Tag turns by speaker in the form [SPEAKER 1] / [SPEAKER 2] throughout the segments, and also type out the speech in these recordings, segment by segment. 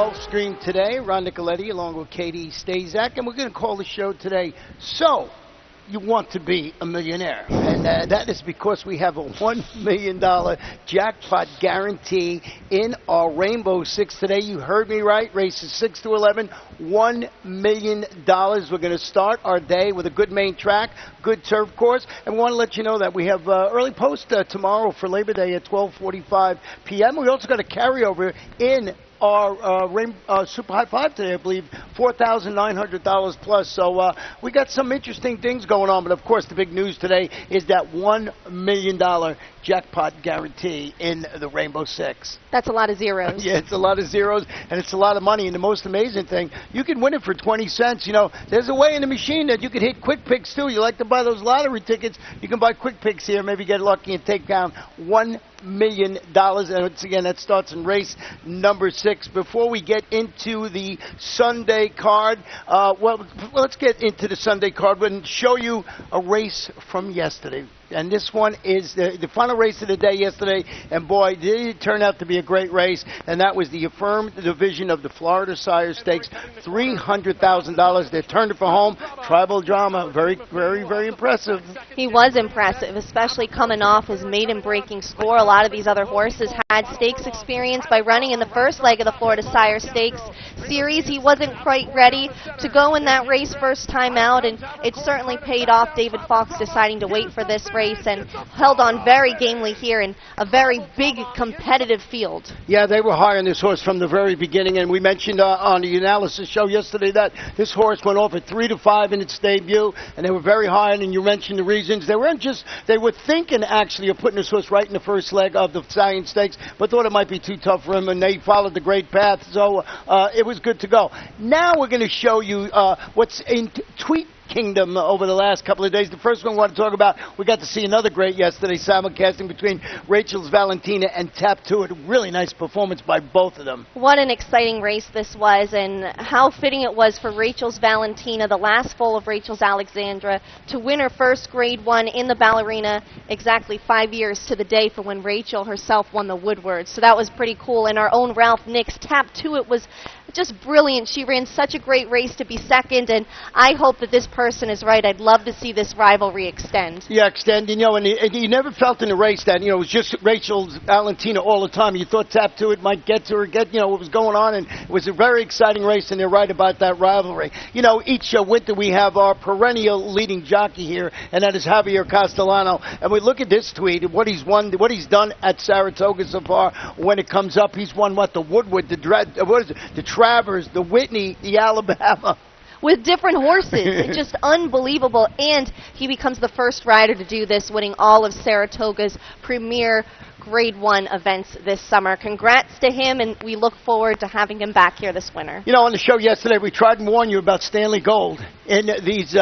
[SPEAKER 1] Gulfstream today. Ron Nicoletti along with Katie Stazak, and we're going to call the show today, So You Want to Be a Millionaire. And that is because we have a $1 million jackpot guarantee in our Rainbow Six today. You heard me right. Races 6 to 11, $1 million. We're going to start our day with a good main track, good turf course. And we want to let you know that we have early post tomorrow for Labor Day at 12:45 p.m. We also got a carryover in our Super High Five today, I believe, $4,900 plus. So we got some interesting things going on. But, of course, the big news today is that $1 million jackpot guarantee in the Rainbow Six.
[SPEAKER 2] That's a lot of zeros.
[SPEAKER 1] Yeah, it's a lot of zeros, and it's a lot of money. And the most amazing thing, you can win it for 20 cents. You know, there's a way in the machine that you can hit quick picks, too. You like to buy those lottery tickets, you can buy quick picks here, maybe get lucky and take down $1 million. And once again, that starts in race number 6. Before we get into the Sunday card, let's get into the Sunday card and show you a race from yesterday. And this one is the final race of the day yesterday. And, boy, did it turn out to be a great race. And that was the affirmed division of the Florida Sire Stakes, $300,000. They turned it for home. Tribal Drama, very, very, very impressive.
[SPEAKER 2] He was impressive, especially coming off his maiden-breaking score. A lot of these other horses had stakes experience by running in the first leg of the Florida Sire Stakes series. He wasn't quite ready to go in that race first time out, and it certainly paid off. David Fox deciding to wait for this race and held on very gamely here in a very big competitive field.
[SPEAKER 1] Yeah, they were high on this horse from the very beginning, and we mentioned on the analysis show yesterday that this horse went off at 3 to 5 in its debut, and they were very high, and you mentioned the reasons. They were thinking actually of putting this horse right in the first leg of the Science Stakes, but thought it might be too tough for him, and they followed the great path, so it was good to go. Now we're going to show you what's in Tweet Kingdom over the last couple of days. The first one we want to talk about, we got to see another great yesterday, simulcasting between Rachel's Valentina and Tap To It. Really nice performance by both of them.
[SPEAKER 2] What an exciting race this was, and how fitting it was for Rachel's Valentina, the last foal of Rachel's Alexandra, to win her first Grade 1 in the Ballerina exactly 5 years to the day for when Rachel herself won the Woodward. So that was pretty cool. And our own Ralph Nix, Tap To It, was just brilliant. She ran such a great race to be second, and I hope that this person is right. I'd love to see this rivalry extend.
[SPEAKER 1] Yeah, extend. You know, and you never felt in the race that, it was just Rachel's Valentina all the time. You thought Tap To It might get to her, what was going on, and it was a very exciting race, and they're right about that rivalry. Each winter we have our perennial leading jockey here, and that is Javier Castellano. And we look at this tweet, what he's won, what he's done at Saratoga so far. When it comes up, he's won the Woodward, the Travers, the Whitney, the Alabama.
[SPEAKER 2] With different horses. It's just unbelievable. And he becomes the first rider to do this, winning all of Saratoga's premier Grade 1 events this summer. Congrats to him, and we look forward to having him back here this winter.
[SPEAKER 1] On the show yesterday, we tried and warned you about Stanley Gold in these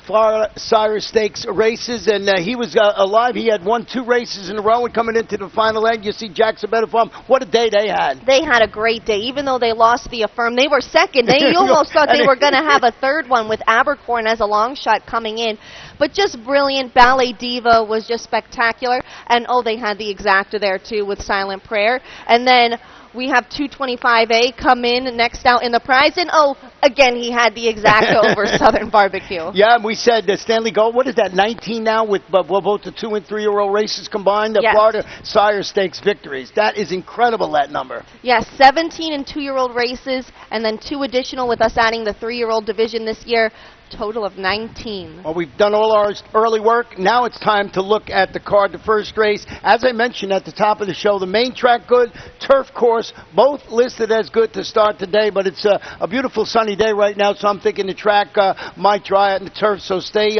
[SPEAKER 1] Florida Sire Stakes races, and he was alive. He had won 2 races in a row, and coming into the final leg, you see Jack Sabetta Farm. What a day they had.
[SPEAKER 2] They had a great day. Even though they lost the Affirm, they were second. You almost thought they were going to have a third one with Abercorn as a long shot coming in. But just brilliant. Ballet Diva was just spectacular. And, they had the Exacta there, too, with Silent Prayer. And then we have 225A come in next out in the prize. And, again, he had the Exacta over Southern Barbecue.
[SPEAKER 1] Yeah, and we said that Stanley Gold, what is that, 19 now with both the 2- and 3-year-old races combined? The Florida Sire Stakes victories. That is incredible, that number.
[SPEAKER 2] Yes, 17 and 2-year-old races, and then 2 additional with us adding the 3-year-old division this year. Total of 19.
[SPEAKER 1] Well, we've done all our early work. Now it's time to look at the card, the first race. As I mentioned at the top of the show, the main track good, turf course, both listed as good to start today, but it's a beautiful sunny day right now, so I'm thinking the track might dry out in the turf, so stay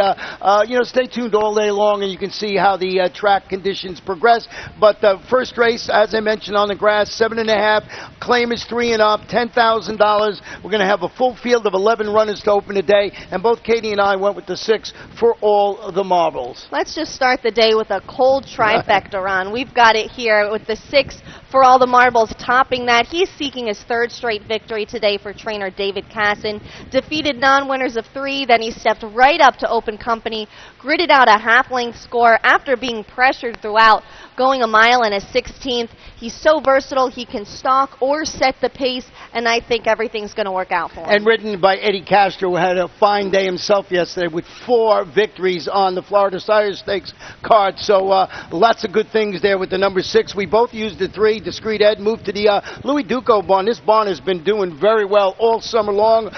[SPEAKER 1] tuned all day long, and you can see how the track conditions progress. But the first race, as I mentioned, on the grass, 7.5, claim is 3 and up, $10,000. We're going to have a full field of 11 runners to open the day, and both Katie and I went with the 6 for all of the marbles.
[SPEAKER 2] Let's just start the day with a cold trifecta, Ron. We've got it here with the 6 for all the marbles. Topping that, he's seeking his third straight victory today for trainer David Casson. Defeated non-winners of 3, then he stepped right up to open company, gritted out a half-length score after being pressured throughout, going a mile and a 16th. He's so versatile, he can stalk or set the pace, and I think everything's going to work out for him.
[SPEAKER 1] And ridden by Eddie Castro, who had a fine day himself yesterday with 4 victories on the Florida Sire Stakes card. So lots of good things there with the number 6. We both used the 3. Discreet Ed moved to the Louis Duco barn. This barn has been doing very well all summer long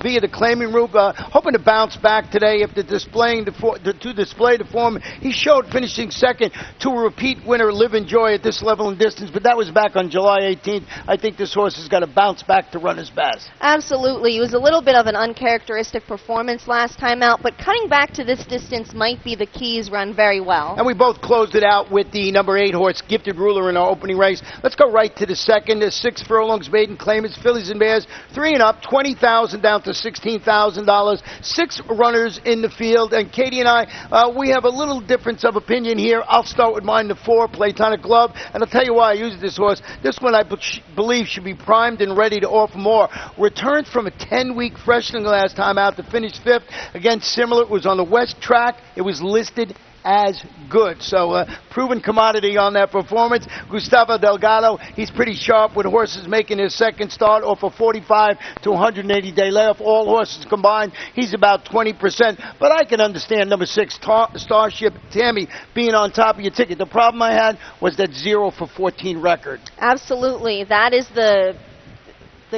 [SPEAKER 1] via the claiming route. Hoping to bounce back today after displaying to display the form he showed, finishing second to a repeat winner, Live and Joy, at this level and distance. But that was back on July 18th. I think this horse has got to bounce back to run his best.
[SPEAKER 2] Absolutely. It was a little bit of an uncharacteristic performance last time out, but cutting back to this distance might be the keys. Run very well.
[SPEAKER 1] And we both closed it out with the number 8 horse, Gifted Ruler, in our opening race. Let's go right to the second. 6 furlongs maiden claimants, fillies and bears, 3 and up, $20,000 down to $16,000. 6 runners in the field, and Katie and I, we have a little difference of opinion here. I'll start with mine, the 4, Platonic Glove, and I'll tell you why I use this horse. This one I believe should be primed and ready to offer more. Returned from a 10-week freshening last time out to finish 5th. Again, similar, it was on the West track. It was listed as good. So proven commodity on that performance. Gustavo Delgado, he's pretty sharp with horses making his second start off a 45 to 180 day layoff. All horses combined, he's about 20%. But I can understand number 6, Starship Tammy, being on top of your ticket. The problem I had was that 0 for 14 record.
[SPEAKER 2] Absolutely. That is the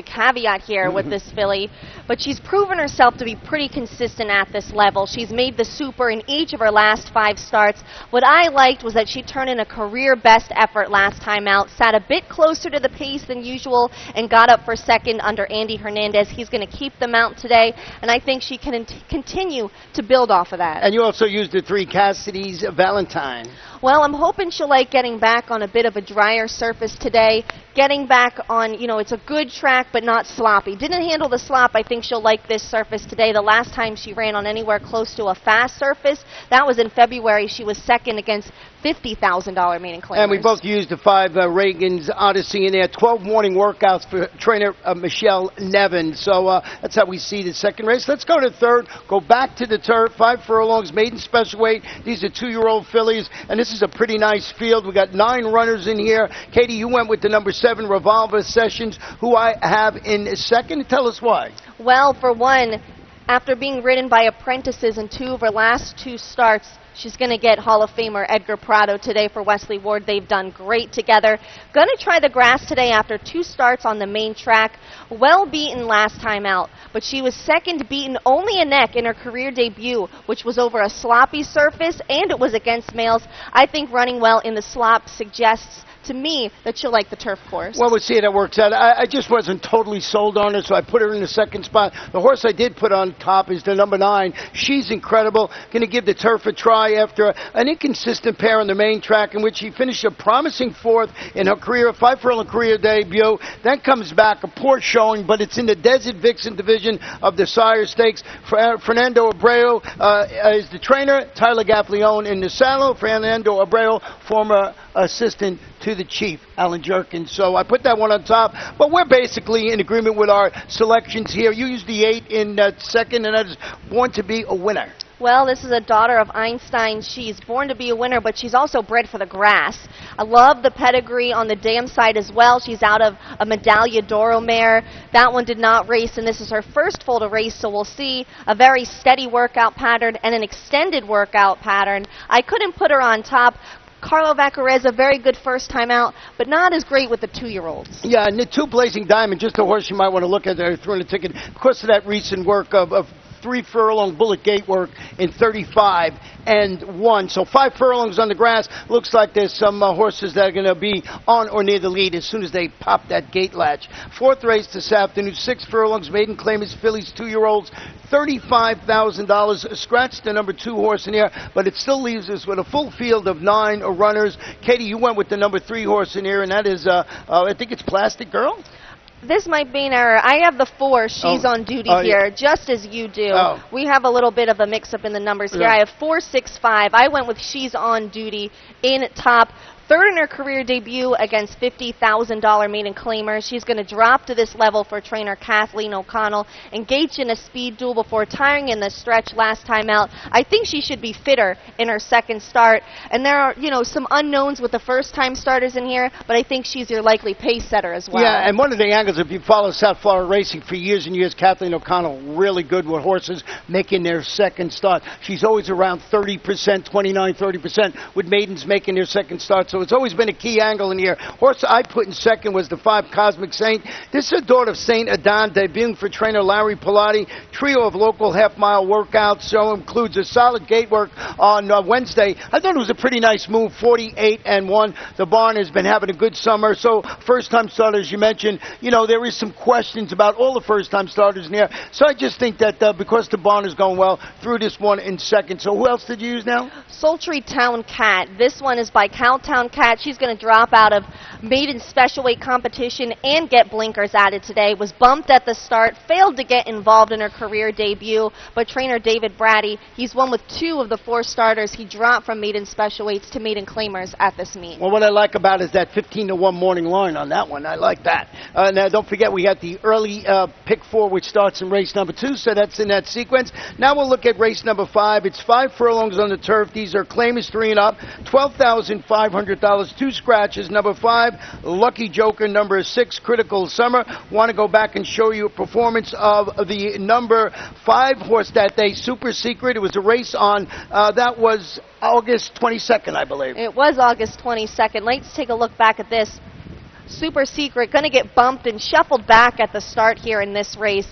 [SPEAKER 2] caveat here with this filly, but she's proven herself to be pretty consistent at this level. She's made the Super in each of her last 5 starts. What I liked was that she turned in a career best effort last time out, sat a bit closer to the pace than usual, and got up for second under Andy Hernandez. He's going to keep the mount today, and I think she can continue to build off of that.
[SPEAKER 1] And you also used the 3, Cassidy's Valentine.
[SPEAKER 2] Well, I'm hoping she'll like getting back on a bit of a drier surface today. Getting back on, it's a good track, but not sloppy. Didn't handle the slop. I think she'll like this surface today. The last time she ran on anywhere close to a fast surface, that was in February. She was second against $50,000 maiden claimers.
[SPEAKER 1] And we both used the 5 Reagan's Odyssey in there. 12 morning workouts for trainer Michelle Nevin. So that's how we see the second race. Let's go to third. Go back to the turf. 5 furlongs, maiden special weight. These are 2-year-old fillies, and this is a pretty nice field. We got 9 runners in here. Katie, you went with the number 7, Revolver Sessions, who I have in second. Tell us why.
[SPEAKER 2] Well, for one, after being ridden by apprentices in 2 of her last 2 starts, she's going to get Hall of Famer Edgar Prado today for Wesley Ward. They've done great together. Going to try the grass today after 2 starts on the main track. Well beaten last time out, but she was second, beaten only a neck in her career debut, which was over a sloppy surface, and it was against males. I think running well in the slop suggests to me that she'll like the turf course.
[SPEAKER 1] Well, we'll see how that works out. I just wasn't totally sold on her, so I put her in the second spot. The horse I did put on top is the number 9. She's incredible. Going to give the turf a try after an inconsistent pair on the main track in which she finished a promising 4th in her career, a 5 furlong career debut. Then comes back, a poor showing, but it's in the Desert Vixen division of the Sire Stakes. Fernando Abreu is the trainer. Tyler Gaffleone in the saddle. Fernando Abreu, former assistant to the chief, Alan Jerkins. So I put that one on top. But we're basically in agreement with our selections here. You used the 8 in second, and that is Born to Be a Winner.
[SPEAKER 2] Well, this is a daughter of Einstein. She's born to be a winner, but she's also bred for the grass. I love the pedigree on the dam side as well. She's out of a Medaglia d'Oro mare. That one did not race, and this is her first foal to race, so we'll see a very steady workout pattern and an extended workout pattern. I couldn't put her on top. Carlo Vacarez, a very good first time out, but not as great with the 2-year-olds. Yeah, and the 2 Blazing Diamond, just a horse you might want to look at there, throwing a ticket, because of that recent work of 3 furlong bullet gate work in 35 and 1. So 5 furlongs on the grass. Looks like there's some horses that are going to be on or near the lead as soon as they pop that gate latch. 4th race this afternoon, 6 furlongs, maiden claimants, fillies, 2-year-olds, $35,000. Scratch the number 2 horse in here, but it still leaves us with a full field of 9 runners. Katie, you went with the number 3 horse in here, and that is, I think it's Plastic Girl? This might be an error. I have the 4. She's on duty here, just as you do. We have a little bit of a mix-up in the numbers here. I have 4, 6, 5. I went with She's on Duty in top. Third in her career debut against $50,000 maiden claimers. She's going to drop to this level for trainer Kathleen O'Connell. Engaged in a speed duel before tiring in the stretch last time out. I think she should be fitter in her second start. And there are, some unknowns with the first-time starters in here, but I think she's your likely pace setter as well.
[SPEAKER 1] Yeah, and one of the angles, if you follow South Florida racing for years and years, Kathleen O'Connell, really good with horses making their second start. She's always around 30%, 29, 30% with maidens making their second start. So it's always been a key angle in here. Horse I put in second was the 5 Cosmic Saint. This is a daughter of Saint Adon, debuting for trainer Larry Pilati. Trio of local half-mile workouts. So includes a solid gate work on Wednesday. I thought it was a pretty nice move, 48-1. The barn has been having a good summer. So first-time starters, you mentioned, there is some questions about all the first-time starters in here. So I just think that because the barn is going well, threw this one in second. So who else did you use now?
[SPEAKER 2] Sultry Town Cat. This one is by Cowtown Cat. She's going to drop out of maiden special weight competition and get blinkers added today. Was bumped at the start, failed to get involved in her career debut, but trainer David Brady, he's won with 2 of the 4 starters. He dropped from maiden special weights to maiden claimers at this meet.
[SPEAKER 1] Well, what I like about it is that 15-1 morning line on that one. I like that. Now, don't forget, we got the early pick 4, which starts in race number 2, so that's in that sequence. Now we'll look at race number 5. It's 5 furlongs on the turf. These are claimers 3 and up, $12,500, 2 scratches. Number 5, Lucky Joker. Number 6, Critical Summer. Want to go back and show you a performance of the number 5 horse that day, Super Secret. It was a race on, that was August 22nd, I believe.
[SPEAKER 2] It was August 22nd. Let's take a look back at this. Super Secret going to get bumped and shuffled back at the start here in this race.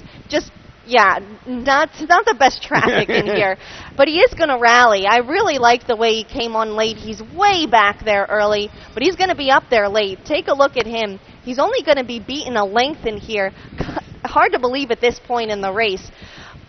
[SPEAKER 2] Not the best traffic in here, but he is going to rally. I really like the way he came on late. He's way back there early, but he's going to be up there late. Take a look at him. He's only going to be beaten a length in here. Hard to believe at this point in the race.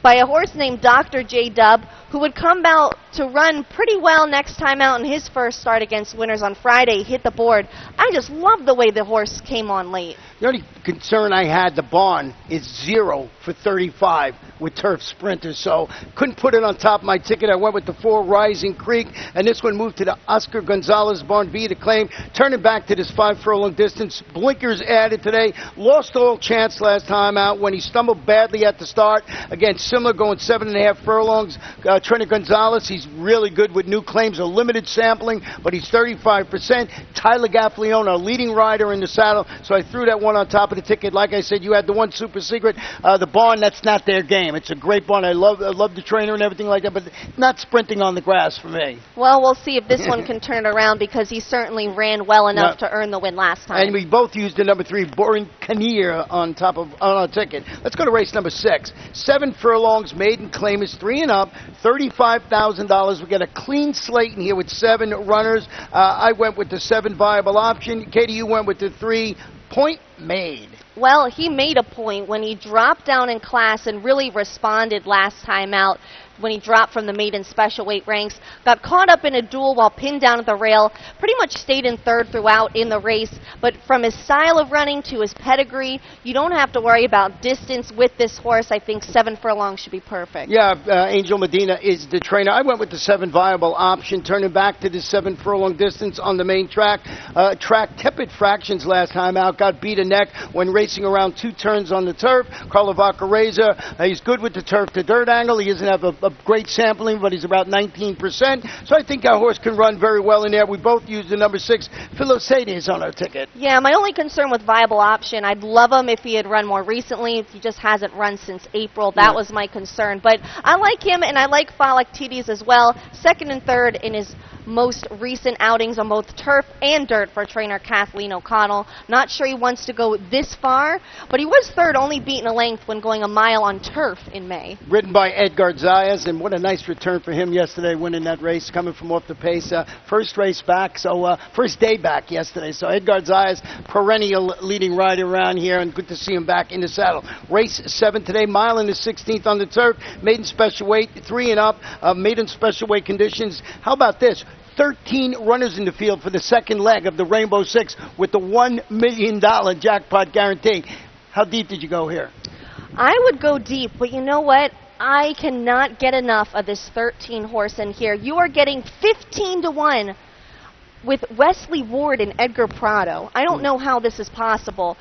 [SPEAKER 2] By a horse named Dr. J. Dub, who would come out to run pretty well next time out in his first start against Winners on Friday, hit the board. I just love the way the horse came on late.
[SPEAKER 1] The only concern I had, the barn is 0 for 35 with turf sprinters, so couldn't put it on top of my ticket. I went with the 4 Rising Creek, and this one moved to the Oscar Gonzalez barn via the claim, turning back to this 5 furlong distance. Blinkers added today. Lost all chance last time out when he stumbled badly at the start. Again, similar, going 7.5 furlongs. Trainer Gonzalez, he's really good with new claims, a limited sampling, but he's 35%. Tyler Gaffleone, our leading rider in the saddle, so I threw that one on top of the ticket. Like I said, you had the 1 Super Secret. The barn, that's not their game. It's a great barn. I love the trainer and everything like that, but not sprinting on the grass for me.
[SPEAKER 2] Well, we'll see if this one can turn it around, because he certainly ran well enough to earn the win last time.
[SPEAKER 1] And we both used the number 3 Boring Kinnear on our ticket. Let's go to race number 6. 7 furlongs, maiden claim is 3 and up, $35,000. We got a clean slate in here with 7 runners. I went with the 7 viable option. Katie, you went with the 3 Point Made.
[SPEAKER 2] Well, he made a point when he dropped down in class and really responded last time out. When he dropped from the maiden special weight ranks, got caught up in a duel while pinned down at the rail, pretty much stayed in third throughout in the race, but from his style of running to his pedigree, you don't have to worry about distance with this horse. I think 7 furlongs should be perfect.
[SPEAKER 1] Yeah, Angel Medina is the trainer. I went with the 7 viable option, turning back to the 7 furlong distance on the main track. Track tepid fractions last time out, got beat a neck when racing around 2 turns on the turf. Carlo Vaccareza, he's good with the turf to dirt angle. He doesn't have a great sampling, but he's about 19%. So I think our horse can run very well in there. We both used the number 6, Philocades, on our ticket.
[SPEAKER 2] Yeah, my only concern with viable option, I'd love him if he had run more recently. He just hasn't run since April. That was my concern. But I like him, and I like Philocades as well. 2nd and 3rd in his most recent outings on both turf and dirt for trainer Kathleen O'Connell. Not sure he wants to go this far, but he was 3rd, only beaten a length when going a mile on turf in May.
[SPEAKER 1] Ridden by Edgar Zayas, and what a nice return for him yesterday, winning that race, coming from off the pace. First race back, so first day back yesterday. So Edgar Zayas, perennial leading rider around here, and good to see him back in the saddle. Race 7 today, mile in the 16th on the turf, maiden special weight, 3 and up, maiden special weight conditions. How about this? 13 runners in the field for the second leg of the Rainbow Six with the $1 million jackpot guarantee. How deep did you go here?
[SPEAKER 2] I would go deep, but you know what? I cannot get enough of this 13 horse in here. You are getting 15-1 with Wesley Ward and Edgar Prado. I don't know how this is possible.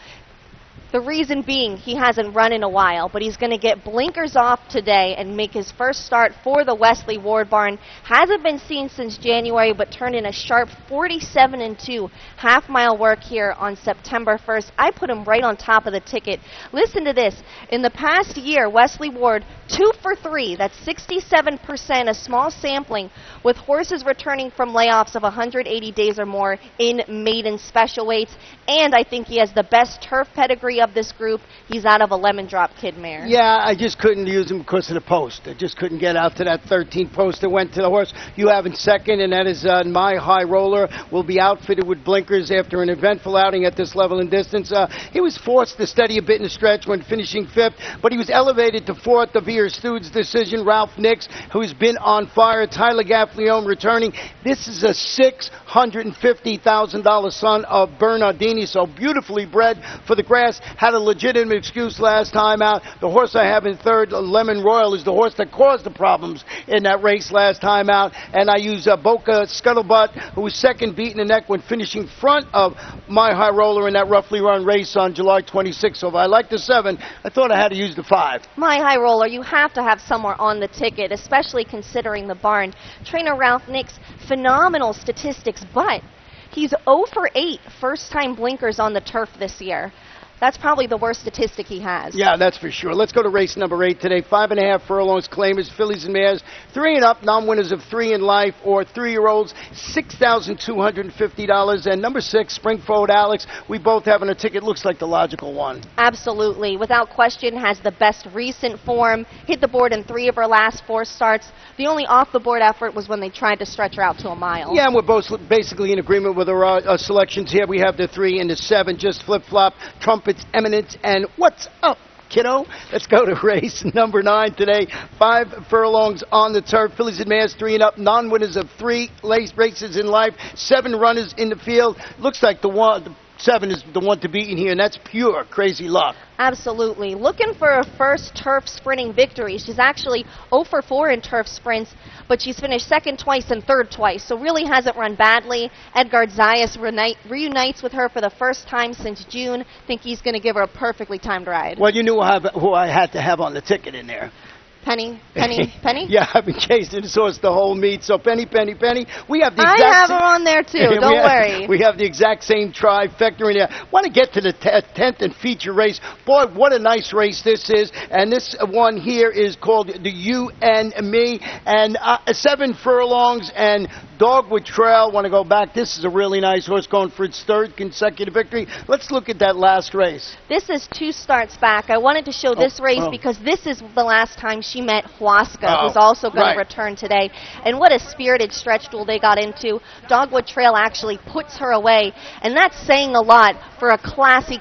[SPEAKER 2] The reason being he hasn't run in a while, but he's going to get blinkers off today and make his first start for the Wesley Ward barn. Hasn't been seen since January, but turned in a sharp 47-2 half-mile work here on September 1st. I put him right on top of the ticket. Listen to this. In the past year, Wesley Ward, 2 for 3. That's 67%, a small sampling, with horses returning from layoffs of 180 days or more in maiden special weights. And I think he has the best turf pedigree of this group. He's out of a Lemon Drop Kid mare.
[SPEAKER 1] Yeah, I just couldn't use him because of the post. I just couldn't get out to that 13 post that went to the horse you have in second, and that is My High Roller. Will be outfitted with blinkers after an eventful outing at this level and distance. He was forced to steady a bit in the stretch when finishing fifth, but he was elevated to fourth. The Veer Stude's decision. Ralph Nix, who has been on fire. Tyler Gaffleone returning. This is a $650,000 son of Bernardini, so beautifully bred for the grass. Had a legitimate excuse last time out. The horse I have in third, Lemon Royal, is the horse that caused the problems in that race last time out. And I use Boca Scuttlebutt, who was second, beating the neck when finishing front of My High Roller in that roughly run race on July 26th. So if I like the 7, I thought I had to use the 5.
[SPEAKER 2] My High Roller, you have to have somewhere on the ticket, especially considering the barn. Trainer Ralph Nix, phenomenal statistics, but he's 0 for 8 first-time blinkers on the turf this year. That's probably the worst statistic he has.
[SPEAKER 1] Yeah, that's for sure. Let's go to race number 8 today. 5.5 furlongs, claimers, fillies and mares, 3 and up, non-winners of 3 in life, or 3-year-olds, $6,250. And number 6, Spring Forward Alex. We both have on a ticket. Looks like the logical one.
[SPEAKER 2] Absolutely. Without question, has the best recent form. Hit the board in 3 of her last 4 starts. The only off-the-board effort was when they tried to stretch her out to a mile.
[SPEAKER 1] Yeah, and we're both basically in agreement with our selections here. We have the 3 and the 7, just flip-flop. Trumpets, Eminence, and What's Up, Kiddo? Let's go to race number 9 today. 5 furlongs on the turf. Fillies and mares, 3 and up. Non-winners of 3 races in life. 7 runners in the field. Looks like the 7 is the one to beat in here, and that's pure crazy luck.
[SPEAKER 2] Absolutely. Looking for her first turf sprinting victory. She's actually 0 for 4 in turf sprints, but she's finished second twice and third twice, so really hasn't run badly. Edgar Zayas reunites with her for the first time since June. Think he's going to give her a perfectly timed ride.
[SPEAKER 1] Well, you knew who I had to have on the ticket in there.
[SPEAKER 2] Penny?
[SPEAKER 1] Yeah, I've been chasing this horse the whole meet. So Penny. We have the exact
[SPEAKER 2] I have her on there too. Don't worry.
[SPEAKER 1] We have the exact same trifecta in there. Want to get to the 10th and feature race. Boy, what a nice race this is. And this one here is called the You and Me. And 7 furlongs and Dogwood Trail. Want to go back. This is a really nice horse going for its 3rd consecutive victory. Let's look at that last race.
[SPEAKER 2] This is 2 starts back. I wanted to show this race because this is the last time she met Huasca, who's also going to return today. And what a spirited stretch duel they got into. Dogwood Trail actually puts her away, and that's saying a lot for a classy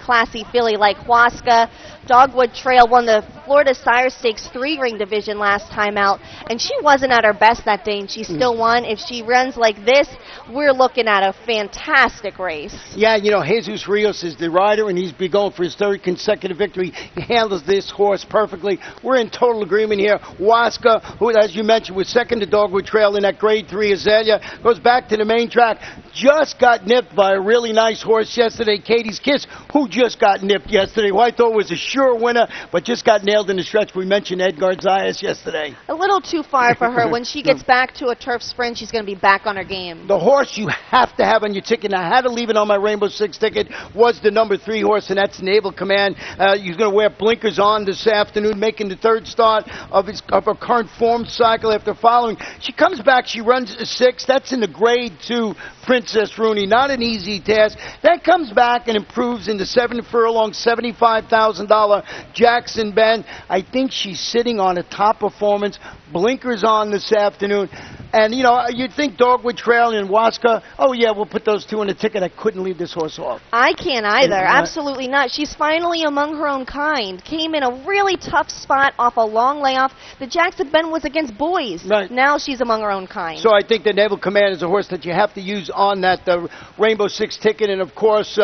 [SPEAKER 2] filly like Huasca. Dogwood Trail won the Florida Sire Stakes 3-ring division last time out, and she wasn't at her best that day, and she still won. If she runs like this, we're looking at a fantastic race.
[SPEAKER 1] Yeah, you know, Jesus Rios is the rider, and he's been going for his 3rd consecutive victory. He handles this horse perfectly. We're in total agreement here. Huasca, who, as you mentioned, was second to Dogwood Trail in that Grade 3 Azalea, goes back to the main track. Just got nipped by a really nice horse yesterday, Katie's Kiss, who just got nipped yesterday, who I thought was a sure winner, but just got nailed in the stretch. We mentioned Edgar Zayas yesterday.
[SPEAKER 2] A little too far for her. When she gets back to a turf sprint, she's going to be back on her game.
[SPEAKER 1] The horse you have to have on your ticket, and I had to leave it on my Rainbow 6 ticket, was the number 3 horse, and that's Naval Command. He's going to wear blinkers on this afternoon, making the 3rd start of her current form cycle after following. She comes back, she runs a 6. That's in the Grade 2 Princess Rooney. Not an easy task. That comes back and improves in the 7 furlong, $75,000 Jackson Bend. I think she's sitting on a top performance. Blinkers on this afternoon. And, you know, you'd think Dogwood Trail and Huasca, oh, yeah, we'll put those 2 on the ticket. I couldn't leave this horse off.
[SPEAKER 2] I can't either. Absolutely not. She's finally among her own kind. Came in a really tough spot off a long layoff. The Jackson Bend was against boys.
[SPEAKER 1] Right.
[SPEAKER 2] Now she's among her own kind.
[SPEAKER 1] So I think the Naval Command is a horse that you have to use on that Rainbow 6 ticket. And, of course,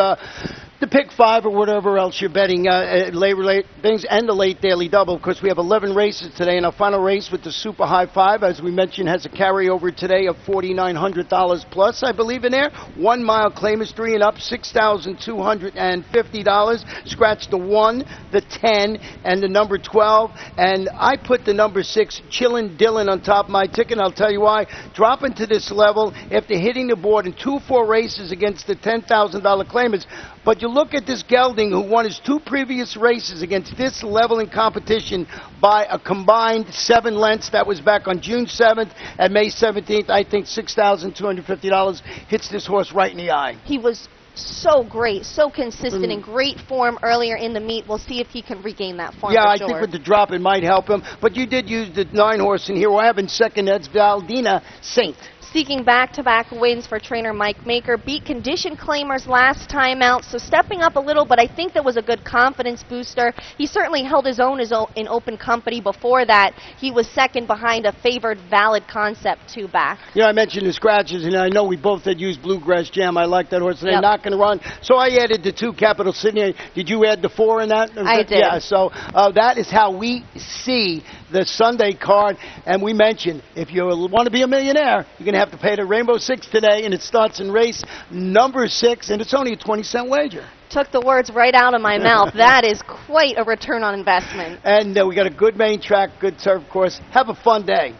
[SPEAKER 1] The pick 5 or whatever else you're betting, late things, and the late daily double, because we have 11 races today, and our final race with the Super High 5, as we mentioned, has a carryover today of $4,900 plus, I believe, in there. 1 mile claim is 3 and up, $6,250. Scratch the 1, the 10, and the number 12, and I put the number 6, Chillin' Dillon, on top of my ticket, and I'll tell you why. Dropping to this level after hitting the board in 2-4 races against the $10,000 claimants. But you look at this gelding, who won his 2 previous races against this level in competition by a combined 7 lengths. That was back on June 7th and May 17th. I think $6,250 hits this horse right in the eye.
[SPEAKER 2] He was so great, so consistent, in great form earlier in the meet. We'll see if he can regain that form.
[SPEAKER 1] Yeah,
[SPEAKER 2] for
[SPEAKER 1] I
[SPEAKER 2] sure.
[SPEAKER 1] think with the drop it might help him. But you did use the 9 horse in here. We'll have in second. That's Valdina Saint.
[SPEAKER 2] Seeking back-to-back wins for trainer Mike Maker. Beat condition claimers last time out, so stepping up a little, but I think that was a good confidence booster. He certainly held his own in open company. Before that, he was second behind a favored Valid Concept 2 back.
[SPEAKER 1] You know, I mentioned the scratches, and I know we both had used Bluegrass Jam. I like that horse. They're not going to run. So I added the 2 Capital Sydney. Did you add the 4 in that?
[SPEAKER 2] I did.
[SPEAKER 1] Yeah, so that is how we see the Sunday card. And we mentioned, if you want to be a millionaire, you're going to have to pay the Rainbow Six today, and it starts in race number 6, and it's only a 20-cent wager.
[SPEAKER 2] Took the words right out of my mouth. That is quite a return on investment.
[SPEAKER 1] And we got a good main track, good turf course. Have a fun day.